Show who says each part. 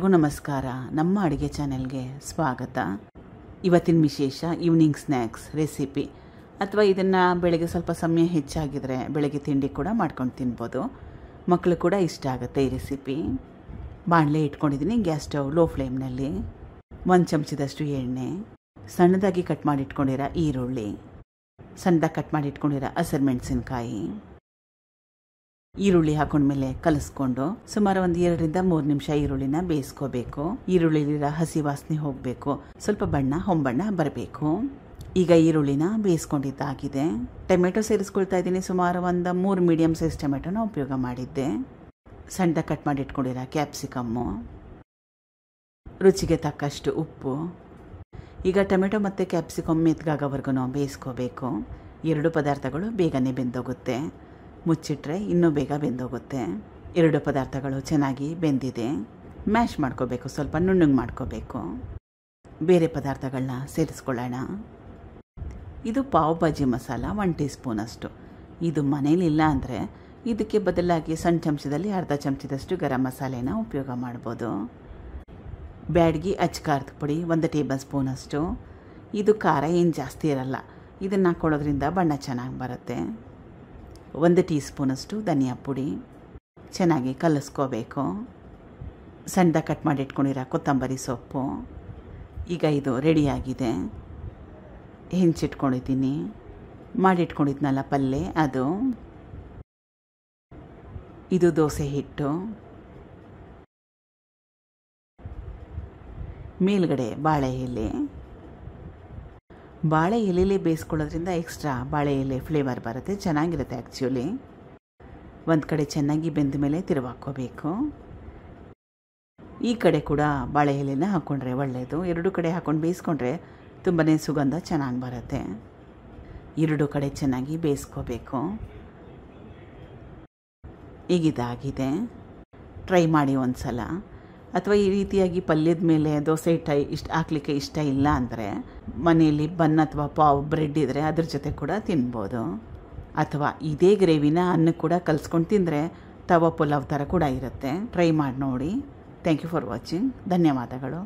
Speaker 1: ಎಲ್ಲರಿಗೂ ನಮಸ್ಕಾರ. ನಮ್ಮ ಅಡುಗೆ ಚಾನೆಲ್ಗೆ ಸ್ವಾಗತ. ಇವತ್ತಿನ ವಿಶೇಷ ಈವ್ನಿಂಗ್ ಸ್ನ್ಯಾಕ್ಸ್ ರೆಸಿಪಿ, ಅಥವಾ ಇದನ್ನು ಬೆಳಗ್ಗೆ ಸ್ವಲ್ಪ ಸಮಯ ಹೆಚ್ಚಾಗಿದ್ರೆ ಬೆಳಗ್ಗೆ ತಿಂಡಿ ಕೂಡ ಮಾಡ್ಕೊಂಡು ತಿನ್ಬೋದು. ಮಕ್ಕಳು ಕೂಡ ಇಷ್ಟ ಆಗುತ್ತೆ ಈ ರೆಸಿಪಿ. ಬಾಣಲೆ ಇಟ್ಕೊಂಡಿದ್ದೀನಿ, ಗ್ಯಾಸ್ ಸ್ಟವ್ ಲೋ ಫ್ಲೇಮ್ನಲ್ಲಿ. 1 ಚಮಚದಷ್ಟು ಎಣ್ಣೆ, ಸಣ್ಣದಾಗಿ ಕಟ್ ಮಾಡಿ ಇಟ್ಕೊಂಡಿರೋ ಈರುಳ್ಳಿ, ಸಣ್ಣದಾಗಿ ಕಟ್ ಮಾಡಿ ಇಟ್ಕೊಂಡಿರೋ ಹಸಿರುಮೆಣಸಿನ್ಕಾಯಿ, ಈರುಳ್ಳಿ ಹಾಕೊಂಡ್ಮೇಲೆ ಕಲಿಸ್ಕೊಂಡು ಸುಮಾರು 1 2 ರಿಂದ 3 ನಿಮಿಷ ಈರುಳ್ಳಿನ ಬೇಯಿಸ್ಕೋಬೇಕು. ಈರುಳ್ಳಿಲಿರೋ ಹಸಿ ವಾಸನೆ ಹೋಗಬೇಕು, ಸ್ವಲ್ಪ ಹೊಂಬಣ್ಣ ಬರಬೇಕು. ಈಗ ಈರುಳ್ಳಿನ ಬೇಯಿಸ್ಕೊಂಡಿದ್ದಾಗಿದೆ. ಟೊಮೆಟೊ ಸೇರಿಸ್ಕೊಳ್ತಾ ಇದ್ದೀನಿ. ಸುಮಾರು 3 ಮೀಡಿಯಂ ಸೈಜ್ ಟೊಮೆಟೊನ ಉಪಯೋಗ ಮಾಡಿದ್ದೆ. ಸಣ್ಣದಾಗಿ ಕಟ್ ಮಾಡಿ ಇಟ್ಕೊಂಡಿರೋ ಕ್ಯಾಪ್ಸಿಕಮ್ಮು, ರುಚಿಗೆ ತಕ್ಕಷ್ಟು ಉಪ್ಪು. ಈಗ ಟೊಮೆಟೊ ಮತ್ತು ಕ್ಯಾಪ್ಸಿಕಮ್ ಮೆತ್ತಗಾಗೋವರೆಗೂ ಬೇಯಿಸ್ಕೋಬೇಕು. 2 ಪದಾರ್ಥಗಳು ಬೇಗನೆ ಬೆಂದೋಗುತ್ತೆ. ಮುಚ್ಚಿಟ್ರೆ ಇನ್ನೂ ಬೇಗ ಬೆಂದೋಗುತ್ತೆ. 2 ಪದಾರ್ಥಗಳು ಚೆನ್ನಾಗಿ ಬೆಂದಿದೆ. ಮ್ಯಾಶ್ ಮಾಡ್ಕೋಬೇಕು, ಸ್ವಲ್ಪ ನುಣ್ಣಗೆ ಮಾಡ್ಕೋಬೇಕು. ಬೇರೆ ಪದಾರ್ಥಗಳನ್ನ ಸೇರಿಸ್ಕೊಳ್ಳೋಣ. ಇದು ಪಾವ್ ಭಾಜಿ ಮಸಾಲ 1 ಟೀ ಸ್ಪೂನ್ ಅಷ್ಟು. ಇದು ಮನೇಲಿಲ್ಲ ಅಂದರೆ ಇದಕ್ಕೆ ಬದಲಾಗಿ ಸಣ್ಣ ಚಮಚದಲ್ಲಿ ಅರ್ಧ ಚಮಚದಷ್ಟು ಗರಂ ಮಸಾಲೆನ ಉಪಯೋಗ ಮಾಡ್ಬೋದು. ಬ್ಯಾಡಗಿ ಅಚ್ಕಾರದ ಪುಡಿ 1 ಟೇಬಲ್ ಸ್ಪೂನ್ ಅಷ್ಟು. ಇದು ಖಾರ ಏನು ಜಾಸ್ತಿ ಇರಲ್ಲ, ಇದನ್ನು ಹಾಕೊಳ್ಳೋದ್ರಿಂದ ಬಣ್ಣ ಚೆನ್ನಾಗಿ ಬರುತ್ತೆ. 1 ಟೀ ಸ್ಪೂನಷ್ಟು ಧನಿಯಾ ಪುಡಿ. ಚೆನ್ನಾಗಿ ಕಲಿಸ್ಕೋಬೇಕು. ಸಣ್ಣದಾಗಿ ಕಟ್ ಮಾಡಿ ಇಟ್ಕೊಂಡಿರೋ ಕೊತ್ತಂಬರಿ ಸೊಪ್ಪು. ಈಗ ಇದು ರೆಡಿಯಾಗಿದೆ. ಹೆಂಚಿಟ್ಕೊಂಡಿದ್ದೀನಿ. ಮಾಡಿಟ್ಕೊಂಡಿದ್ನಲ್ಲ ಪಲ್ಯ, ಅದು. ಇದು ದೋಸೆ ಹಿಟ್ಟು. ಮೇಲ್ಗಡೆ ಬಾಳೆ ಎಲೆಲಿ ಬೇಯಿಸ್ಕೊಳ್ಳೋದ್ರಿಂದ ಎಕ್ಸ್ಟ್ರಾ ಬಾಳೆ ಎಲೆ ಫ್ಲೇವರ್ ಬರುತ್ತೆ, ಚೆನ್ನಾಗಿರುತ್ತೆ ಆ್ಯಕ್ಚುಲಿ. ಒಂದು ಕಡೆ ಚೆನ್ನಾಗಿ ಬೆಂದ ಮೇಲೆ ತಿರುವಾಕೋಬೇಕು. ಈ ಕಡೆ ಕೂಡ ಬಾಳೆ ಎಲೆನ ಹಾಕ್ಕೊಂಡ್ರೆ ಒಳ್ಳೆಯದು. 2 ಕಡೆ ಹಾಕ್ಕೊಂಡು ಬೇಯಿಸ್ಕೊಂಡ್ರೆ ತುಂಬಾ ಸುಗಂಧ ಚೆನ್ನಾಗಿ ಬರುತ್ತೆ. 2 ಕಡೆ ಚೆನ್ನಾಗಿ ಬೇಯಿಸ್ಕೋಬೇಕು. ಈಗಿದಾಗಿದೆ. ಟ್ರೈ ಮಾಡಿ ಒಂದು ಸಲ. ಅಥವಾ ಈ ರೀತಿಯಾಗಿ ಪಲ್ಯದ ಮೇಲೆ ದೋಸೆ ಹಿಟ್ಟು ಹಾಕ್ಲಿಕ್ಕೆ ಇಷ್ಟ ಇಲ್ಲ ಅಂದರೆ ಮನೆಯಲ್ಲಿ ಬನ್ ಅಥವಾ ಪಾವ್ ಬ್ರೆಡ್ ಇದ್ದರೆ ಅದ್ರ ಜೊತೆ ಕೂಡ ತಿನ್ಬೋದು. ಅಥವಾ ಇದೇ ಗ್ರೇವಿನ ಅನ್ನಕ್ಕೆ ಕೂಡ ಕಲಿಸ್ಕೊಂಡು ತಿಂದರೆ ತವಾ ಪುಲಾವ್ ಥರ ಕೂಡ ಇರುತ್ತೆ. ಟ್ರೈ ಮಾಡಿ ನೋಡಿ. Thank you for watching. ಧನ್ಯವಾದಗಳು.